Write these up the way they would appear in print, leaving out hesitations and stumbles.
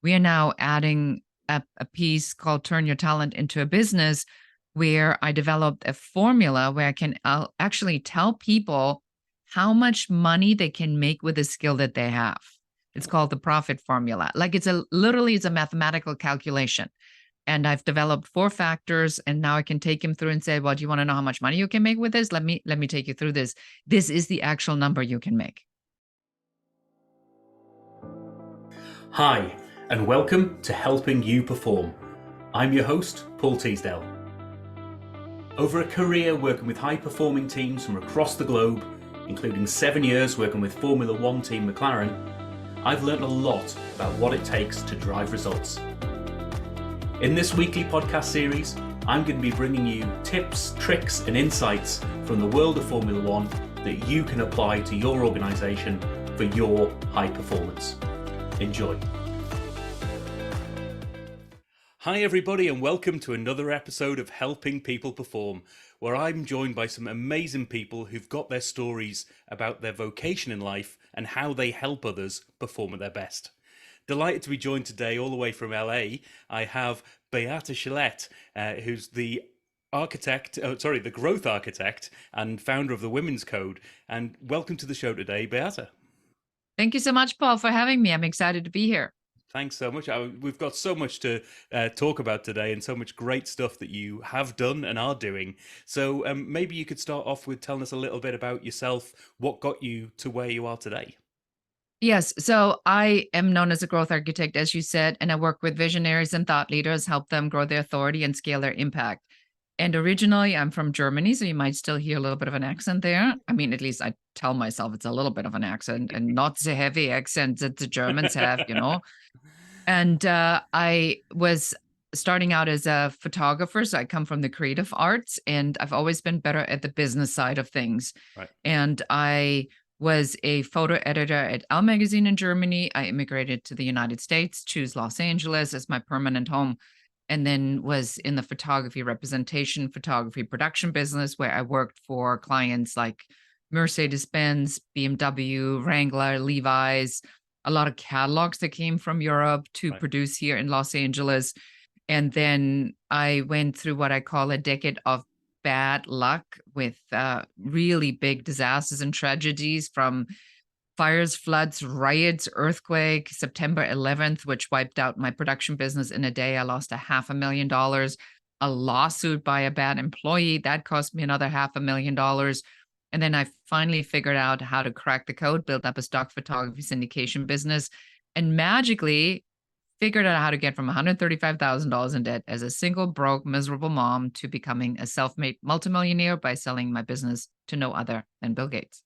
we are now adding a piece called Turn Your Talent into a Business, where I developed a formula where I can actually tell people how much money they can make with the skill that they have. It's called the profit formula. Like it's a mathematical calculation. And I've developed 4 factors, and now I can take him through and say, well, do you want to know how much money you can make with this? Let me take you through this. This is the actual number you can make. Hi, and welcome to Helping You Perform. I'm your host, Paul Teasdale. Over a career working with high-performing teams from across the globe, including 7 years working with Formula One team McLaren, I've learned a lot about what it takes to drive results. In this weekly podcast series, I'm going to be bringing you tips, tricks, and insights from the world of Formula One that you can apply to your organisation for your high performance. Enjoy. Hi everybody, and welcome to another episode of Helping People Perform, where I'm joined by some amazing people who've got their stories about their vocation in life and how they help others perform at their best. Delighted to be joined today all the way from LA. I have Beate Chelette, who's the growth architect and founder of the Women's Code. And welcome to the show today, Beate. Thank you so much, Paul, for having me. I'm excited to be here. Thanks so much. We've got so much to talk about today and so much great stuff that you have done and are doing. So maybe you could start off with telling us a little bit about yourself, what got you to where you are today. Yes. So I am known as a growth architect, as you said, and I work with visionaries and thought leaders, help them grow their authority and scale their impact. And originally, I'm from Germany, so you might still hear a little bit of an accent there. I mean, at least I tell myself it's a little bit of an accent and not the heavy accent that the Germans have, you know. And I was starting out as a photographer, so I come from the creative arts, and I've always been better at the business side of things. Right. And I was a photo editor at Elle magazine in Germany. I immigrated to the United States, chose Los Angeles as my permanent home, and then was in the photography representation, photography production business, where I worked for clients like Mercedes-Benz, BMW, Wrangler, Levi's, a lot of catalogs that came from Europe to produce here in Los Angeles. And then I went through what I call a decade of bad luck with really big disasters and tragedies, from fires, floods, riots, earthquake, September 11th, which wiped out my production business in a day. I lost $500,000, a lawsuit by a bad employee that cost me another $500,000. And then I finally figured out how to crack the code, built up a stock photography syndication business, and magically figured out how to get from $135,000 in debt as a single, broke, miserable mom to becoming a self-made multimillionaire by selling my business to no other than Bill Gates.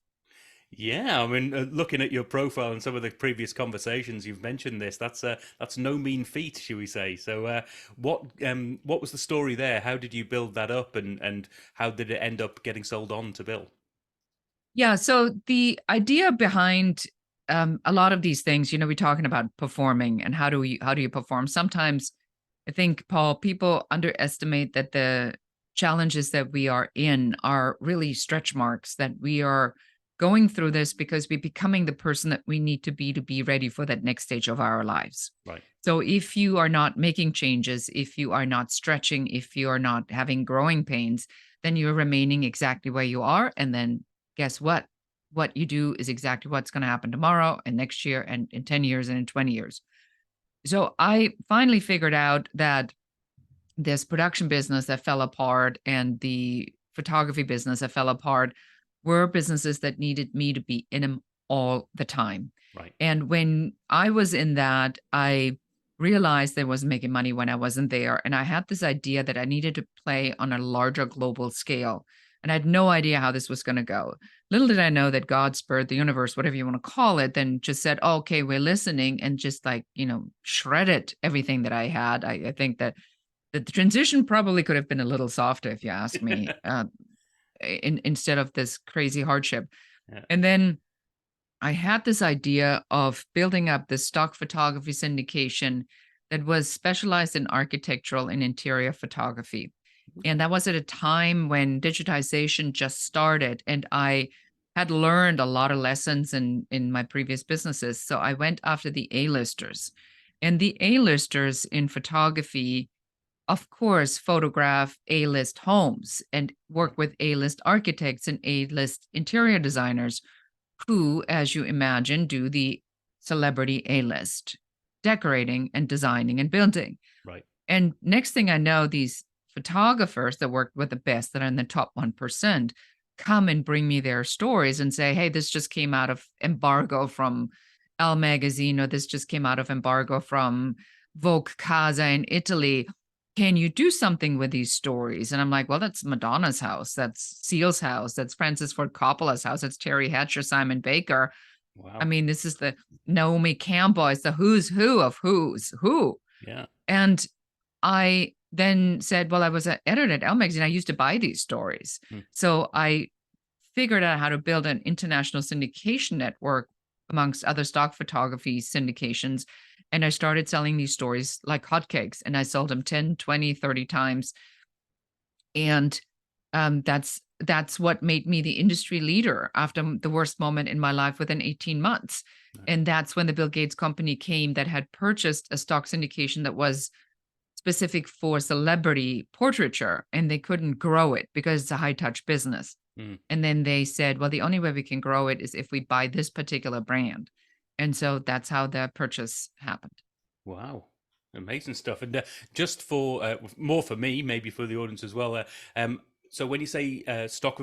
Yeah, I mean, looking at your profile and some of the previous conversations, you've mentioned this. That's no mean feat, shall we say? So, what was the story there? How did you build that up, and how did it end up getting sold on to Bill? Yeah, so the idea behind a lot of these things, we're talking about performing and how do you perform? Sometimes I think, Paul, people underestimate that the challenges that we are in are really stretch marks, that we are going through this because we're becoming the person that we need to be ready for that next stage of our lives. Right. So if you are not making changes, if you are not stretching, if you are not having growing pains, then you're remaining exactly where you are. And then guess what? What you do is exactly what's going to happen tomorrow and next year and in 10 years and in 20 years. So I finally figured out that this production business that fell apart and the photography business that fell apart were businesses that needed me to be in them all the time. Right. And when I was in that, I realized I wasn't making money when I wasn't there. And I had this idea that I needed to play on a larger global scale. And I had no idea how this was going to go. Little did I know that God, Spirit, the universe, whatever you want to call it, then just said, oh, okay, we're listening, and just shredded everything that I had. I think that the transition probably could have been a little softer, if you ask me, instead of this crazy hardship. Yeah. And then I had this idea of building up this stock photography syndication that was specialized in architectural and interior photography. And that was at a time when digitization just started, and I had learned a lot of lessons in my previous businesses. So I went after the A-listers, And the A-listers in photography, of course, photograph A-list homes and work with A-list architects and A-list interior designers who, as you imagine, do the celebrity A-list decorating and designing and building. Right. And next thing I know, these photographers that work with the best, that are in the top 1%, come and bring me their stories and say, hey, this just came out of embargo from Elle magazine, or this just came out of embargo from Vogue Casa in Italy. Can you do something with these stories? And I'm like, well, that's Madonna's house. That's Seal's house. That's Francis Ford Coppola's house. That's Terry Hatcher, Simon Baker. I Wow. mean, this is the Naomi Campbell. It's the who's who of who's who. Yeah. And I then said, well, I was an editor at Elle magazine. I used to buy these stories. Hmm. So I figured out how to build an international syndication network amongst other stock photography syndications. And I started selling these stories like hotcakes, and I sold them 10, 20, 30 times. And that's what made me the industry leader after the worst moment in my life within 18 months. Right. And that's when the Bill Gates company came that had purchased a stock syndication that was specific for celebrity portraiture, and they couldn't grow it because it's a high touch business. And then they said, well, the only way we can grow it is if we buy this particular brand. And so that's how the purchase happened. Wow. Amazing stuff. And just for more for me, maybe for the audience as well. So when you say stock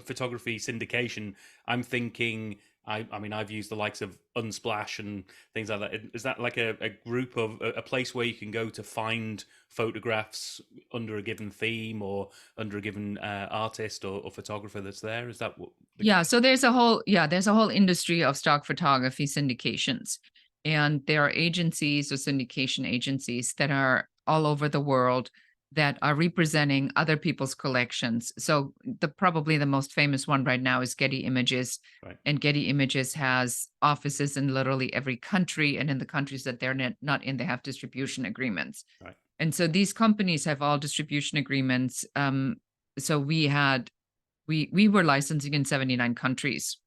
photography syndication, I'm thinking, I mean, I've used the likes of Unsplash and things like that. Is that like a group of a place where you can go to find photographs under a given theme or under a given artist or photographer that's there? Is that what? Yeah. So there's a whole industry of stock photography syndications, and there are agencies or syndication agencies that are all over the world that are representing other people's collections. So probably the most famous one right now is Getty Images. Right. And Getty Images has offices in literally every country, and in the countries that they're not in, they have distribution agreements. Right. And so these companies have all distribution agreements. So we were licensing in 79 countries,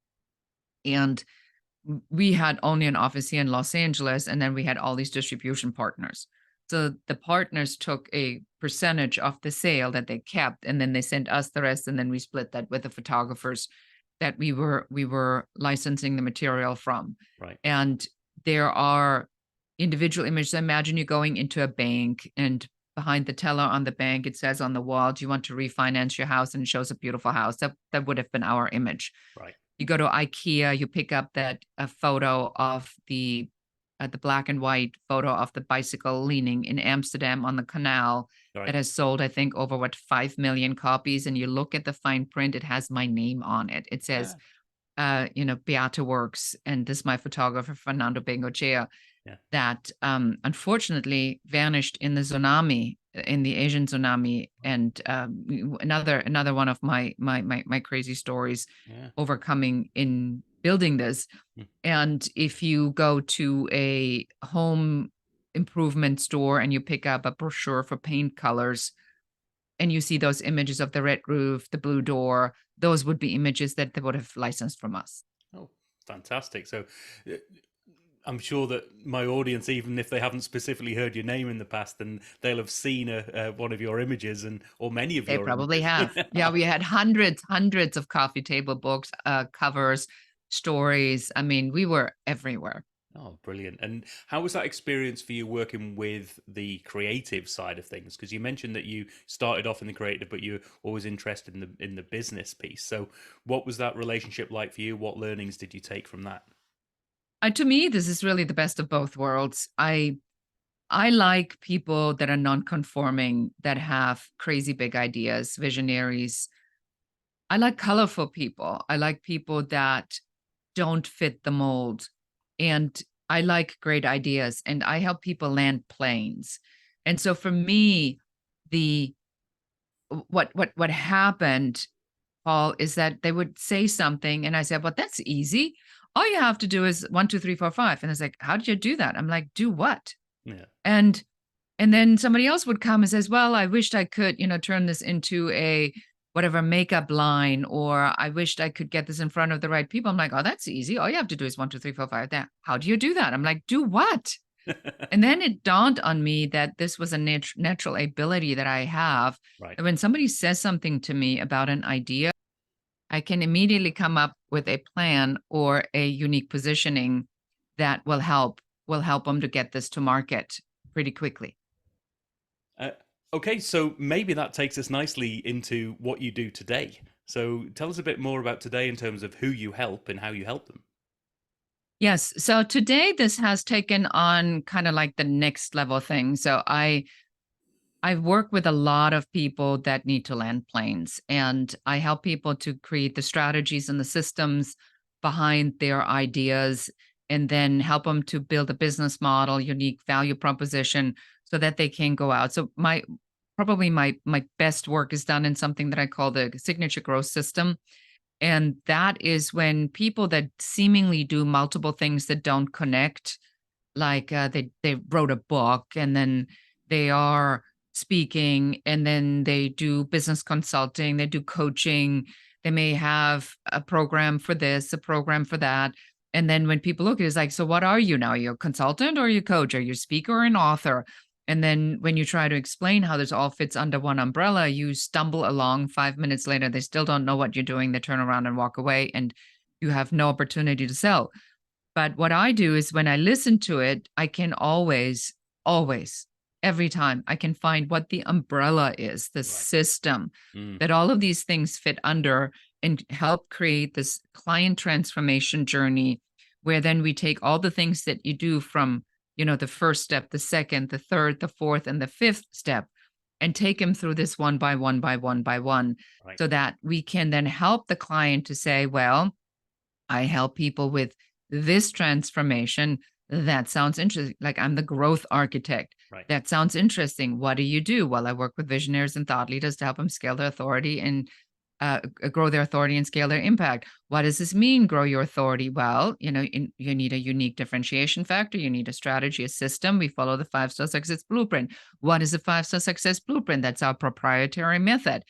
and we had only an office here in Los Angeles, and then we had all these distribution partners. So the partners took a percentage of the sale that they kept, and then they sent us the rest, and then we split that with the photographers that we were licensing the material from. Right. And there are individual images. Imagine you going into a bank, and behind the teller on the bank, it says on the wall, do you want to refinance your house? And it shows a beautiful house. That would have been our image. Right. You go to IKEA, you pick up a photo of the black and white photo of the bicycle leaning in Amsterdam on the canal. Right. That has sold, I think, over 5 million copies. And you look at the fine print, it has my name on it. It says, Beate Works, and this is my photographer, Fernando Bengochea, that unfortunately vanished in the tsunami, in the Asian tsunami. And another one of my crazy stories, overcoming in building this. And if you go to a home improvement store and you pick up a brochure for paint colors, and you see those images of the red roof, the blue door, those would be images that they would have licensed from us. Oh, fantastic. So I'm sure that my audience, even if they haven't specifically heard your name in the past, then they'll have seen one of your images, or many of your. They probably have. Yeah, we had hundreds of coffee table books, covers, stories. I mean, we were everywhere. Oh, brilliant. And how was that experience for you working with the creative side of things? Because you mentioned that you started off in the creative, but you're always interested in the business piece. So what was that relationship like for you? What learnings did you take from that? To me, this is really the best of both worlds. I like people that are non-conforming, that have crazy big ideas, visionaries. I like colorful people. I like people that don't fit the mold. And I like great ideas, and I help people land planes. And so for me, what happened, Paul, is that they would say something, and I said, well, that's easy. All you have to do is 1, 2, 3, 4, 5. And it's like, how did you do that? I'm like, do what? Yeah. And then somebody else would come and says, well, I wished I could, turn this into a whatever makeup line, or I wished I could get this in front of the right people. I'm like, oh, that's easy. All you have to do is 1, 2, 3, 4, 5. That. How do you do that? I'm like, do what? And then it dawned on me that this was a natural ability that I have. Right. And when somebody says something to me about an idea, I can immediately come up with a plan or a unique positioning that will help them to get this to market pretty quickly. Uh, okay, so maybe that takes us nicely into what you do today. So tell us a bit more about today in terms of who you help and how you help them. Yes. So today this has taken on kind of like the next level thing. So I work with a lot of people that need to land planes, and I help people to create the strategies and the systems behind their ideas, and then help them to build a business model, unique value proposition so that they can go out. So my best work is done in something that I call the signature growth system. And that is when people that seemingly do multiple things that don't connect, like they wrote a book and then they are speaking and then they do business consulting, they do coaching, they may have a program for this, a program for that. And then when people look at it, it's like, so what are you now? You're a consultant or you coach? Are you a speaker or an author? And then when you try to explain how this all fits under one umbrella, you stumble along 5 minutes later, they still don't know what you're doing. They turn around and walk away, and you have no opportunity to sell. But what I do is when I listen to it, I can always, every time, I can find what the umbrella is, the Right. system Mm, that all of these things fit under, and help create this client transformation journey where then we take all the things that you do from, the first step, the second, the third, the fourth, and the fifth step, and take them through this one by one by one by one, right. so that we can then help the client to say, well, I help people with this transformation. That sounds interesting. Like, I'm the growth architect. Right. That sounds interesting. What do you do? Well, I work with visionaries and thought leaders to help them scale their authority and grow their authority and scale their impact. What does this mean, grow your authority? Well, you need a unique differentiation factor. You need a strategy, a system. We follow the 5-star success blueprint. What is a 5-star success blueprint? That's our proprietary method.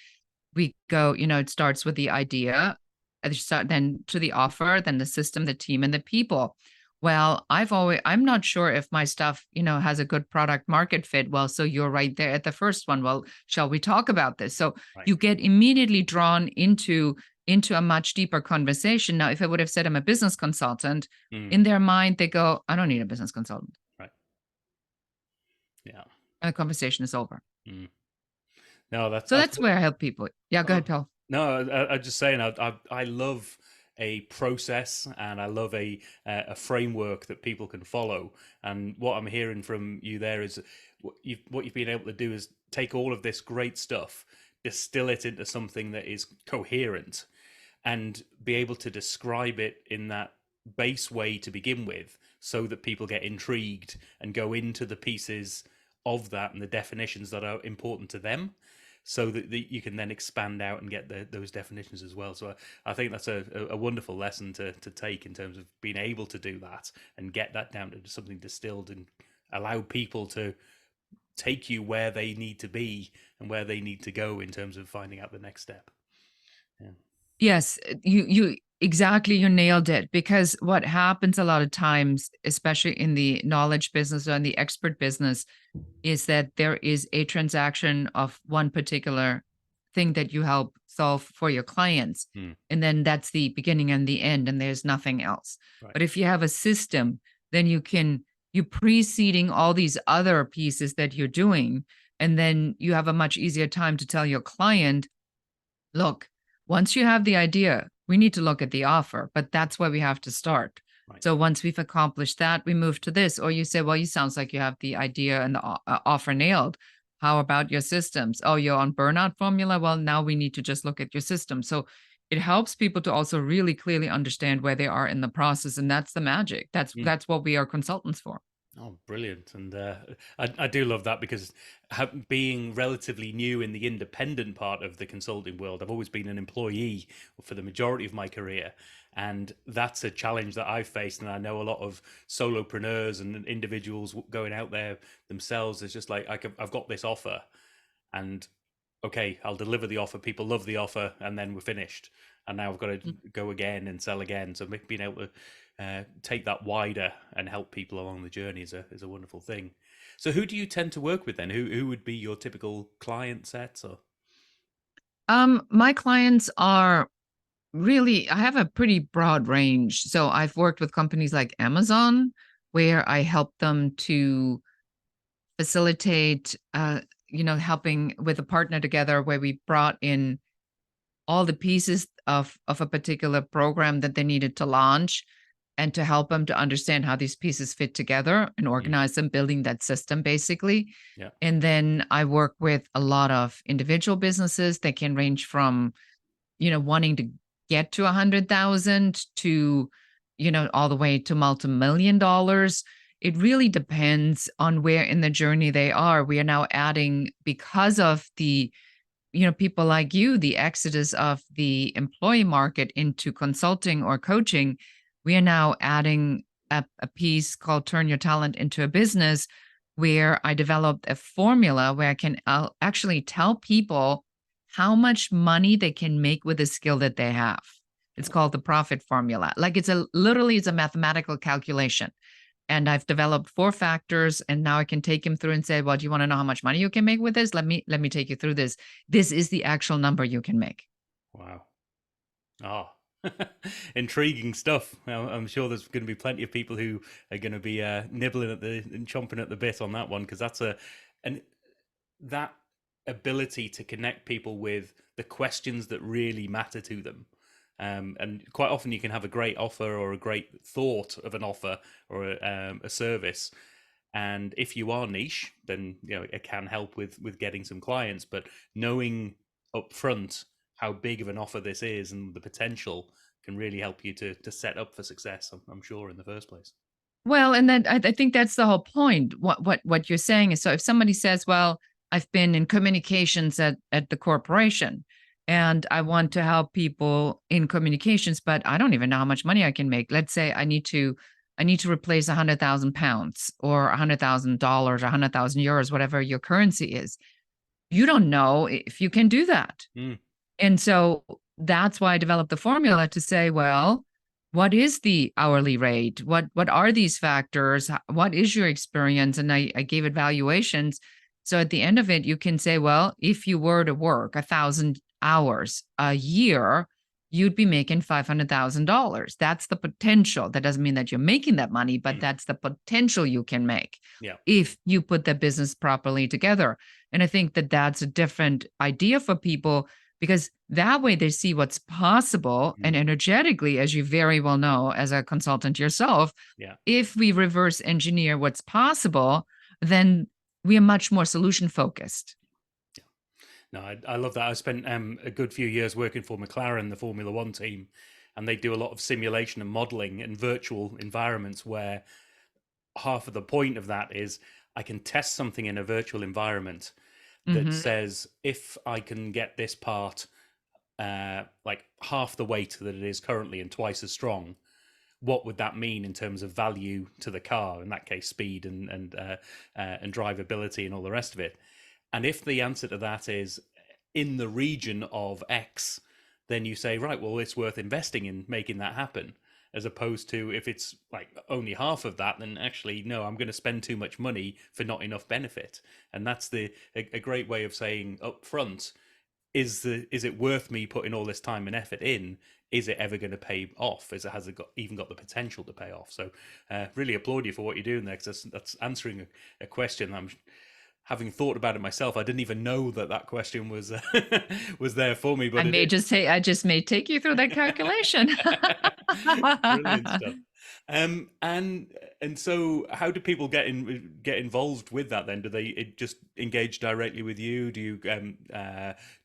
We go, it starts with the idea, then to the offer, then the system, the team, and the people. Well, I'm not sure if my stuff, has a good product market fit. Well, so you're right there at the first one. Well, shall we talk about this? So Right. you get immediately drawn into a much deeper conversation. Now, if I would have said I'm a business consultant, Mm, in their mind, they go, I don't need a business consultant. right. Yeah. And the conversation is over. Mm. No, So that's where I help people. Yeah, go oh, ahead, Paul. no. I just saying. I love a process and I love a framework that people can follow. And what I'm hearing from you there is what you've been able to do is take all of this great stuff, distill it into something that is coherent, and be able to describe it in that base way to begin with, so that people get intrigued and go into the pieces of that and the definitions that are important to them, so that you can then expand out and get those definitions as well. So I think that's a wonderful lesson to take in terms of being able to do that and get that down to something distilled and allow people to take you where they need to be and where they need to go in terms of finding out the next step. Yeah. Yes, you exactly, you nailed it, because what happens a lot of times, especially in the knowledge business or in the expert business, is that there is a transaction of one particular thing that you help solve for your clients. Mm, And then that's the beginning and the end, and there's nothing else. right. But if you have a system, then you preceding all these other pieces that you're doing, and then you have a much easier time to tell your client, look, once you have the idea, we need to look at the offer, but that's where we have to start. Right. So once we've accomplished that, we move to this. Or you say, well, you sounds like you have the idea and the offer nailed. How about your systems? Oh, you're on burnout formula. Well, now we need to just look at your system. So it helps people to also really clearly understand where they are in the process, and that's the magic. That's Mm. that's what we are consultants for. Oh, brilliant! And I do love that because being relatively new in the independent part of the consulting world, I've always been an employee for the majority of my career, and that's a challenge that I've faced. And I know a lot of solopreneurs and individuals going out there themselves. It's just like I've got this offer, and okay, I'll deliver the offer, people love the offer, and then we're finished. And now I've got to go again and sell again. So being able to take that wider and help people along the journey is a wonderful thing. So who do you tend to work with then? Who would be your typical client sets? Or My clients are really, I have a pretty broad range. So I've worked with companies like Amazon, where I help them to facilitate, helping with a partner together, where we brought in all the pieces of a particular program that they needed to launch, and to help them to understand how these pieces fit together and organize them, building that system basically. yeah, And then I work with a lot of individual businesses. They can range from, wanting to get to 100,000 to, all the way to multi-million dollars. It really depends on where in the journey they are. We are now adding, because of the, people like you, the exodus of the employee market into consulting or coaching. We are now adding a piece called Turn Your Talent into a Business, where I developed a formula where I can actually tell people how much money they can make with the skill that they have. It's called the profit formula. Like, it's a mathematical calculation. And I've developed 4 factors, and now I can take him through and say, well, do you want to know how much money you can make with this? Let me take you through this. This is the actual number you can make. wow, oh, intriguing stuff. I'm sure there's going to be plenty of people who are going to be nibbling at the and chomping at the bit on that one, because and that ability to connect people with the questions that really matter to them. And quite often you can have a great offer or a great thought of an offer or a service. And if you are niche, then it can help with getting some clients. But knowing upfront how big of an offer this is and the potential can really help you to set up for success, I'm sure, in the first place. Well, and then I think that's the whole point. What you're saying is, so if somebody says, well, I've been in communications at the corporation, and I want to help people in communications, but I don't even know how much money I can make. Let's say I need to replace 100,000 pounds or $100,000, 100,000 euros, whatever your currency is. You don't know if you can do that. Mm. And so that's why I developed the formula to say, well, what is the hourly rate? What are these factors? What is your experience? And I gave it valuations. So at the end of it, you can say, well, if you were to work 1,000 hours a year, you'd be making $500,000. That's the potential. That doesn't mean that you're making that money, but that's the potential you can make Yeah. if you put the business properly together. And I think that that's a different idea for people, because that way they see what's possible. And energetically, as you very well know as a consultant yourself, Yeah. if we reverse engineer what's possible, then we are much more solution focused. No, I love that. I spent a good few years working for McLaren, the Formula One team, and they do a lot of simulation and modeling and virtual environments where half of the point of that is I can test something in a virtual environment that Mhm. says if I can get this part like half the weight that it is currently and twice as strong, what would that mean in terms of value to the car? In that case, speed and drivability and all the rest of it. And if the answer to that is in the region of X, then you say, right, well, it's worth investing in making that happen. As opposed to if it's like only half of that, then actually, no, I'm going to spend too much money for not enough benefit. And that's a great way of saying up front, is it worth me putting all this time and effort in? Is it ever going to pay off? Has it even got the potential to pay off? So really applaud you for what you're doing there, because that's answering a question I'm having thought about it myself. I didn't even know that question was was there for me, but I just may take you through that calculation. brilliant stuff. And so how do people get involved with that then? Do they just engage directly with you? Do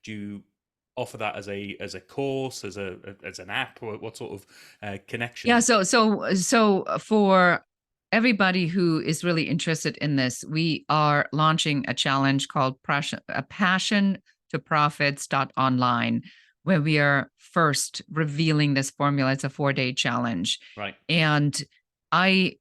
you offer that as a course, as an app, or what sort of Yeah, connection? so for everybody who is really interested in this, we are launching a challenge called Passion to Profits online, where we are first revealing this formula. It's a 4-day challenge. Right. And I,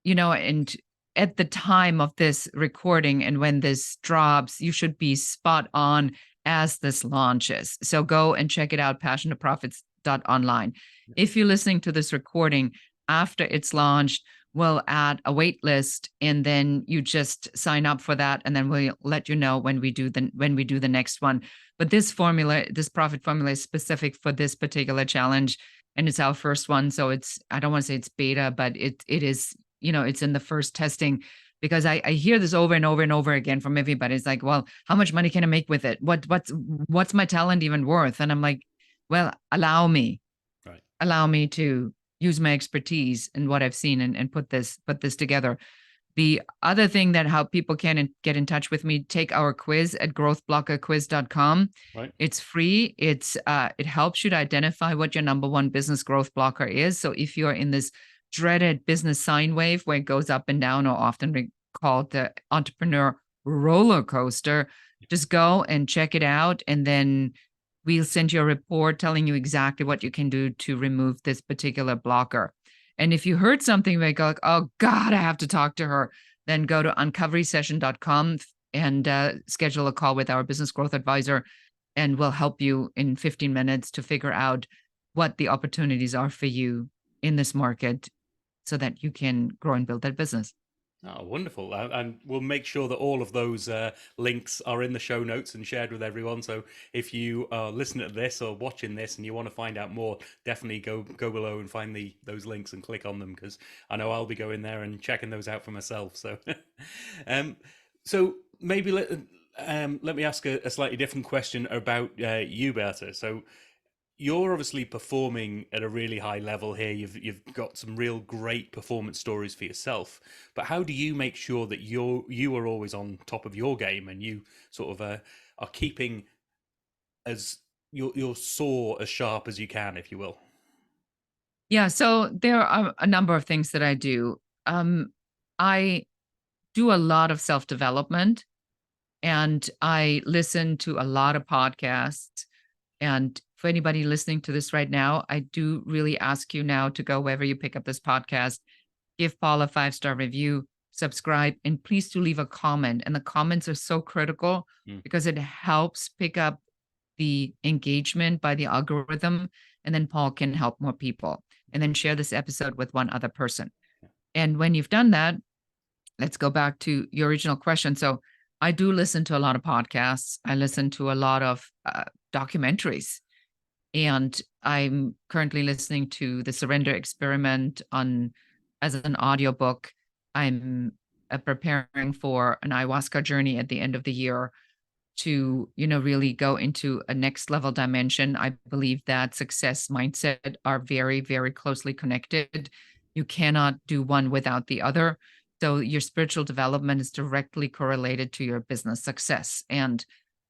and at the time of this recording and when this drops, you should be spot on as this launches. So go and check it out, passiontoprofits.online. If you're listening to this recording after it's launched, we'll add a wait list, and then you just sign up for that, and then we'll let you know when we do the next one. But this profit formula is specific for this particular challenge, and it's our first one. So I don't want to say it's beta, but it is, it's in the first testing, because I hear this over and over and over again from everybody. It's like, well, how much money can I make with it? What's my talent even worth? And I'm like, well, allow me to use my expertise and what I've seen and put this together. The other thing that how people can get in touch with me, take our quiz at growthblockerquiz.com. Right. It's free. It helps you to identify what your number one business growth blocker is. So if you're in this dreaded business sine wave where it goes up and down, or often called the entrepreneur roller coaster, just go and check it out, and then we'll send you a report telling you exactly what you can do to remove this particular blocker. And if you heard something like, oh God, I have to talk to her, then go to uncoveriesession.com and schedule a call with our business growth advisor, and we'll help you in 15 minutes to figure out what the opportunities are for you in this market so that you can grow and build that business. Oh, wonderful. And we'll make sure that all of those links are in the show notes and shared with everyone. So if you are listening to this or watching this and you want to find out more, definitely go below and find those links and click on them, because I know I'll be going there and checking those out for myself. So, so maybe let me ask a slightly different question about you, Beate. So you're obviously performing at a really high level here. You've got some real great performance stories for yourself. But how do you make sure that you are always on top of your game, and you sort of are keeping as your saw as sharp as you can, if you will? Yeah, so there are a number of things that I do. I do a lot of self-development, and I listen to a lot of podcasts. And for anybody listening to this right now, I do really ask you now to go wherever you pick up this podcast, give Paul a 5-star review, subscribe, and please do leave a comment. And the comments are so critical because it helps pick up the engagement by the algorithm. And then Paul can help more people. And then share this episode with one other person. And when you've done that, let's go back to your original question. So I do listen to a lot of podcasts. I listen to a lot of documentaries. And I'm currently listening to The Surrender Experiment as an audiobook. I'm preparing for an ayahuasca journey at the end of the year to, really go into a next level dimension. I believe that success mindset are very, very closely connected. You cannot do one without the other. So your spiritual development is directly correlated to your business success. And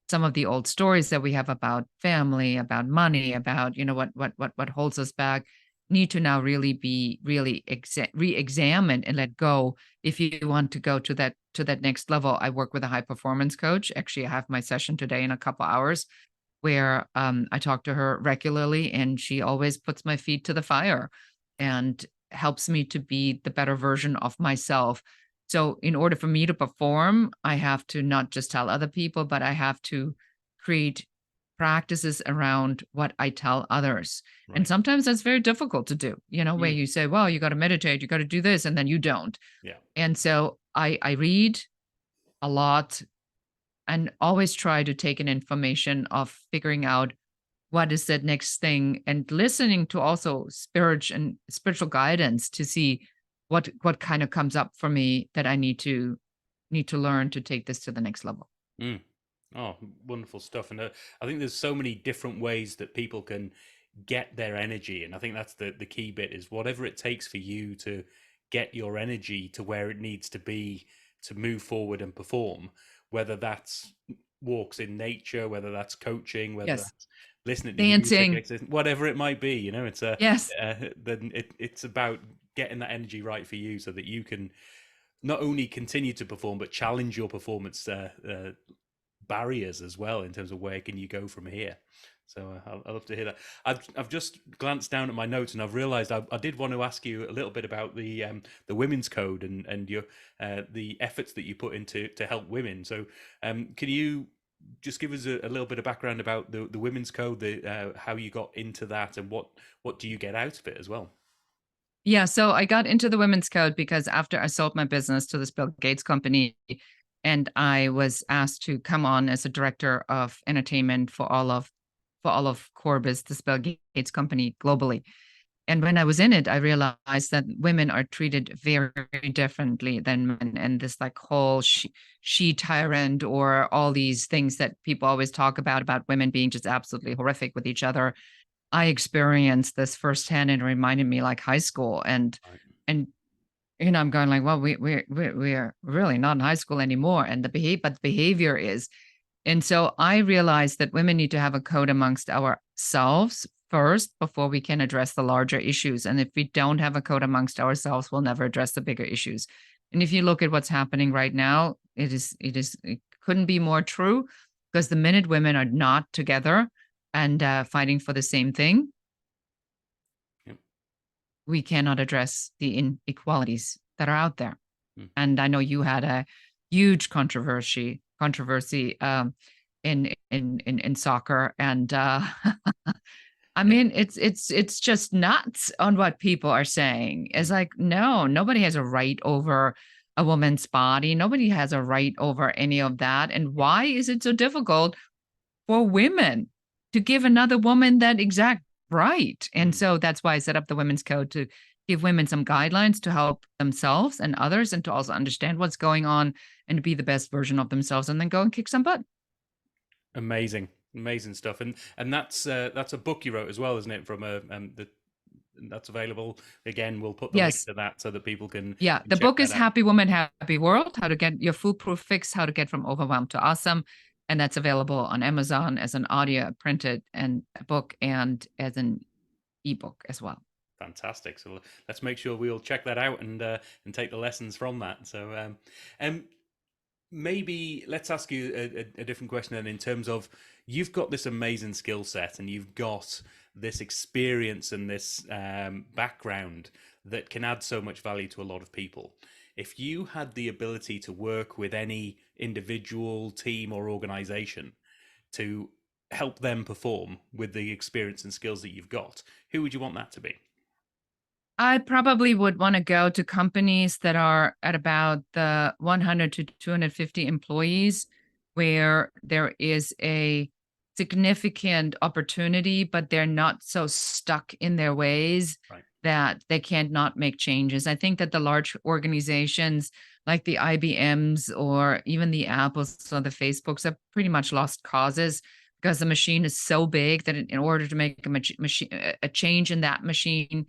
some of the old stories that we have about family, about money, about, what holds us back, need to now really be re-examined and let go if you want to go to that next level. I work with a high performance coach. Actually, I have my session today in a couple hours where I talk to her regularly, and she always puts my feet to the fire and helps me to be the better version of myself. So in order for me to perform, I have to not just tell other people, but I have to create practices around what I tell others. Right. And sometimes that's very difficult to do, where you say, well, you got to meditate, you got to do this, and then you don't. Yeah. And so I read a lot and always try to take an information of figuring out what is that next thing, and listening to also spiritual guidance to see what kind of comes up for me that I need to learn to take this to the next level. Oh, wonderful stuff. And I think there's so many different ways that people can get their energy. And I think that's the key bit, is whatever it takes for you to get your energy to where it needs to be to move forward and perform, whether that's walks in nature, whether that's coaching, whether that's listening to dancing, music, whatever it might be, it's then it's about getting that energy right for you so that you can not only continue to perform, but challenge your performance barriers as well, in terms of where can you go from here. So I'd love to hear that. I've just glanced down at my notes, and I've realised I did want to ask you a little bit about the women's code and your the efforts that you put into to help women. So can you just give us a little bit of background about the women's code, how you got into that, and what do you get out of it as well? Yeah, so I got into the women's code because after I sold my business to this Bill Gates company, and I was asked to come on as a director of entertainment for all of Corbis, this Bill Gates company globally. And when I was in it, I realized that women are treated very differently than men. And this like whole she tyrant or all these things that people always talk about women being just absolutely horrific with each other. I experienced this firsthand and it reminded me like high school Right. and I'm going like, well, we are really not in high school anymore. And the behavior is. And so I realized that women need to have a code amongst ourselves first before we can address the larger issues. And if we don't have a code amongst ourselves, we'll never address the bigger issues. And if you look at what's happening right now, it couldn't be more true because the minute women are not together and fighting for the same thing, Yep. we cannot address the inequalities that are out there. Mm. And I know you had a huge controversy in soccer, and I Yeah. mean it's just nuts on what people are saying. It's Mm. like no, nobody has a right over a woman's body. Nobody has a right over any of that. And why is it so difficult for women to give another woman that exact right? And Mm. so that's why I set up the women's code to give women some guidelines to help themselves and others and to also understand what's going on and to be the best version of themselves and then go and kick some butt. Amazing, amazing stuff, and that's a book you wrote as well, isn't it? From that's available again. We'll put the link Yes. to that so that people Yeah. can The check book is that out. Happy Woman, Happy World, How to Get Your Foolproof Fix, How to Get from Overwhelmed to Awesome. And that's available on Amazon as an audio, printed, and a book, and as an ebook as well. Fantastic. So let's make sure we all check that out and take the lessons from that. So maybe let's ask you a different question then, in terms of you've got this amazing skill set and you've got this experience and this background that can add so much value to a lot of people. If you had the ability to work with any individual, team, or organization to help them perform with the experience and skills that you've got, who would you want that to be? I probably would want to go to companies that are at about the 100 to 250 employees, where there is a significant opportunity, but they're not so stuck in their ways Right. that they can't not make changes. I think that the large organizations like the IBMs or even the Apples or the Facebooks have pretty much lost causes because the machine is so big that in order to make a change in that machine,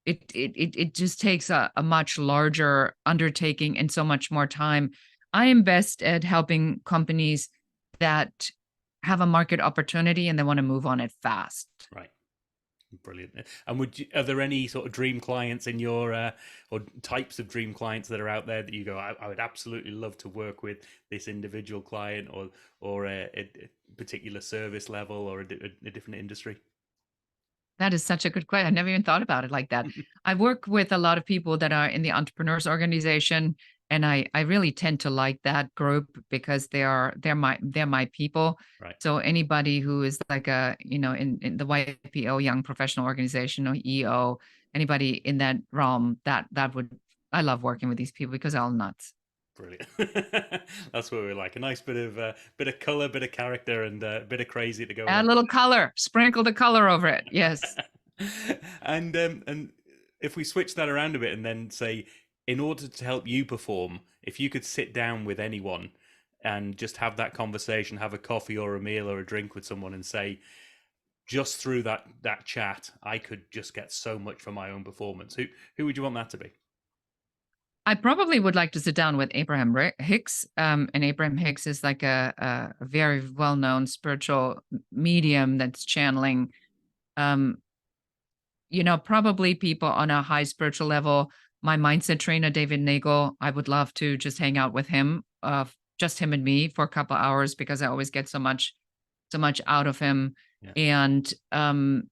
it just takes a much larger undertaking and so much more time. I am best at helping companies that have a market opportunity and they want to move on it fast. Right. Brilliant. And are there any sort of dream clients in your or types of dream clients that are out there that you go, I would absolutely love to work with this individual client, or a particular service level, or a different industry? That is such a good question. I never even thought about it like that. I work with a lot of people that are in the entrepreneurs organization, and I really tend to like that group because they're my people. Right. So anybody who is like a, in the YPO Young Professional Organization or EO, anybody in that realm, that would, I love working with these people because they're all nuts. Brilliant. That's what we like. A nice bit of color, bit of character, and a bit of crazy to go Add along a little color, sprinkle the color over it. Yes. and if we switch that around a bit and then say, in order to help you perform, if you could sit down with anyone and just have that conversation, have a coffee or a meal or a drink with someone, and say, just through that chat, I could just get so much from my own performance. Who would you want that to be? I probably would like to sit down with Abraham Hicks. And Abraham Hicks is like a very well-known spiritual medium that's channeling, um, probably people on a high spiritual level. My mindset trainer, David Nagel, I would love to just hang out with him, just him and me for a couple hours because I always get so much out of him. Yeah. And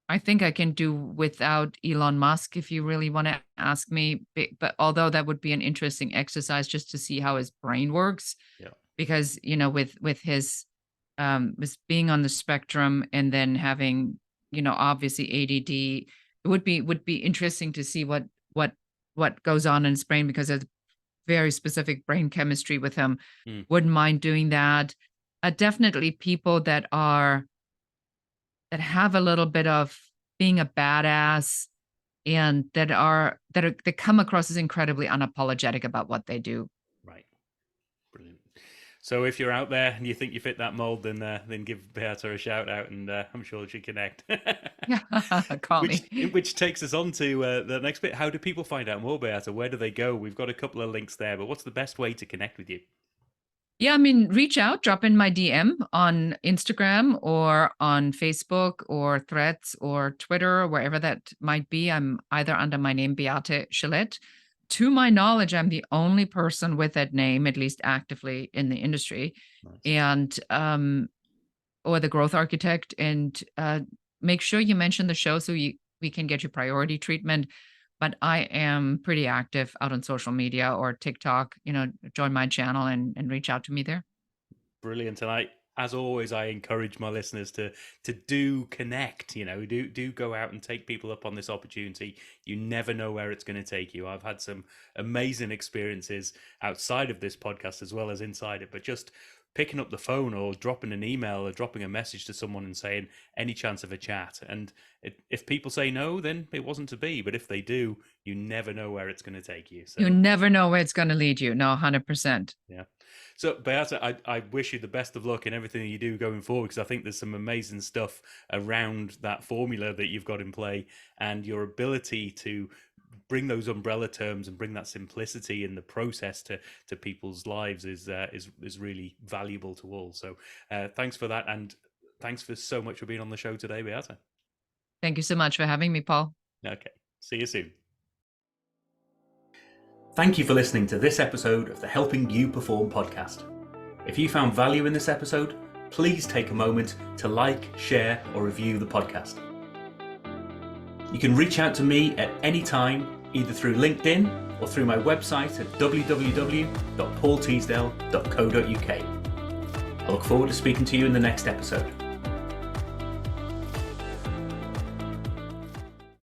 I think I can do without Elon Musk if you really want to ask me. But although that would be an interesting exercise just to see how his brain works. Yeah. because, with his was being on the spectrum and then having, obviously ADD, it would be interesting to see what goes on in his brain, because there's very specific brain chemistry with him. Mm. Wouldn't mind doing that. Definitely people that have a little bit of being a badass, and that come across as incredibly unapologetic about what they do. Right. Brilliant. So if you're out there and you think you fit that mold, then give Beate a shout out, and I'm sure she'll connect. Yeah, call me. Which takes us on to the next bit. How do people find out more, Beate? Where do they go? We've got a couple of links there, but what's the best way to connect with you? Yeah, reach out, drop in my DM on Instagram or on Facebook or Threads or Twitter or wherever that might be. I'm either under my name, Beate Chelette. To my knowledge, I'm the only person with that name, at least actively in the industry. Nice. And or the growth architect. And make sure you mention the show so we can get you priority treatment. But I am pretty active out on social media or TikTok. Join my channel and reach out to me there. Brilliant. And as always, I encourage my listeners to do connect. Do go out and take people up on this opportunity. You never know where it's going to take you. I've had some amazing experiences outside of this podcast as well as inside it, but just picking up the phone or dropping an email or dropping a message to someone and saying, any chance of a chat? And if people say no, then it wasn't to be. But if they do, you never know where it's going to take you. So you never know where it's going to lead you. No, 100%. Yeah. So Beate, I wish you the best of luck in everything you do going forward, because I think there's some amazing stuff around that formula that you've got in play, and your ability to bring those umbrella terms and bring that simplicity in the process to people's lives is really valuable to all. So thanks for that, and thanks for so much for being on the show today, Beate. Thank you so much for having me, Paul. Okay, see you soon. Thank you for listening to this episode of the Helping You Perform podcast. If you found value in this episode, please take a moment to like, share, or review the podcast. You can reach out to me at any time, either through LinkedIn or through my website at www.paulteasdale.co.uk. I look forward to speaking to you in the next episode.